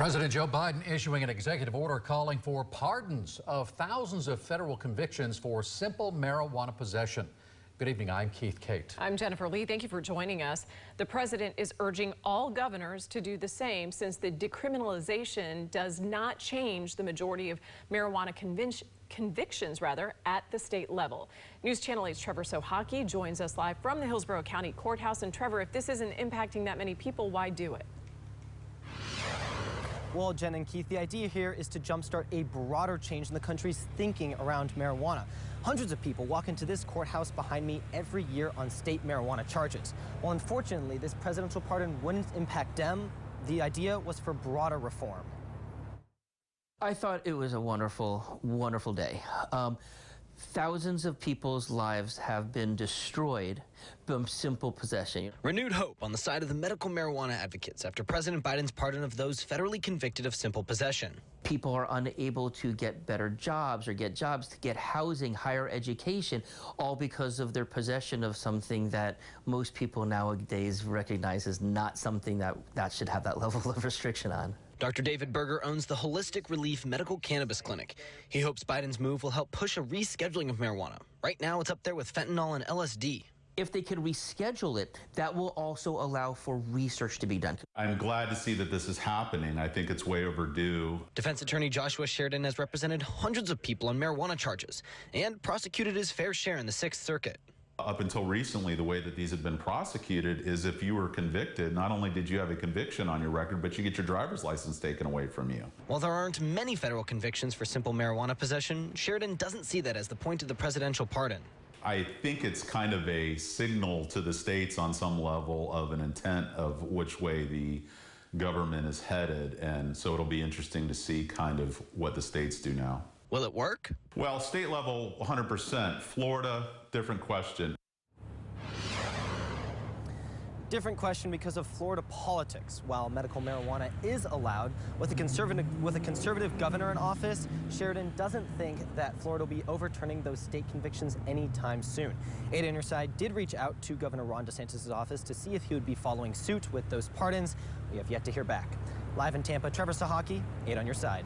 President Joe Biden issuing an executive order calling for pardons of thousands of federal convictions for simple marijuana possession. Good evening, I'm Keith Cate. I'm Jennifer Lee. Thank you for joining us. The president is urging all governors to do the same since the decriminalization does not change the majority of marijuana convictions at the state level. News Channel 8's Trevor Sohaki joins us live from the Hillsborough County Courthouse. And Trevor, if this isn't impacting that many people, why do it? Well, Jen and Keith, the idea here is to jumpstart a broader change in the country's thinking around marijuana. Hundreds of people walk into this courthouse behind me every year on state marijuana charges. Well, unfortunately, this presidential pardon wouldn't impact them. The idea was for broader reform. I thought it was a wonderful, wonderful day. Thousands of people's lives have been destroyed from simple possession. Renewed hope on the side of the medical marijuana advocates after President Biden's pardon of those federally convicted of simple possession. People are unable to get better jobs or get jobs, to get housing, higher education, all because of their possession of something that most people nowadays recognize as not something that should have that level of restriction on. Dr. David Berger owns the Holistic Relief Medical Cannabis Clinic. He hopes Biden's move will help push a rescheduling of marijuana. Right now, it's up there with fentanyl and LSD. If they could reschedule it, that will also allow for research to be done. I'm glad to see that this is happening. I think it's way overdue. Defense attorney Joshua Sheridan has represented hundreds of people on marijuana charges and prosecuted his fair share in the Sixth Circuit. Up until recently, the way that these have been prosecuted is if you were convicted, not only did you have a conviction on your record, but you get your driver's license taken away from you. While there aren't many federal convictions for simple marijuana possession, Sheridan doesn't see that as the point of the presidential pardon. I think it's kind of a signal to the states on some level of an intent of which way the government is headed, and so it'll be interesting to see kind of what the states do now. Will it work? Well, state level, 100%. Florida, different question. Different question because of Florida politics. While medical marijuana is allowed, with a conservative governor in office, Sheridan doesn't think that Florida will be overturning those state convictions anytime soon. 8 on Your Side did reach out to Governor Ron DeSantis' office to see if he would be following suit with those pardons. We have yet to hear back. Live in Tampa, Trevor Sohaki, 8 on Your Side.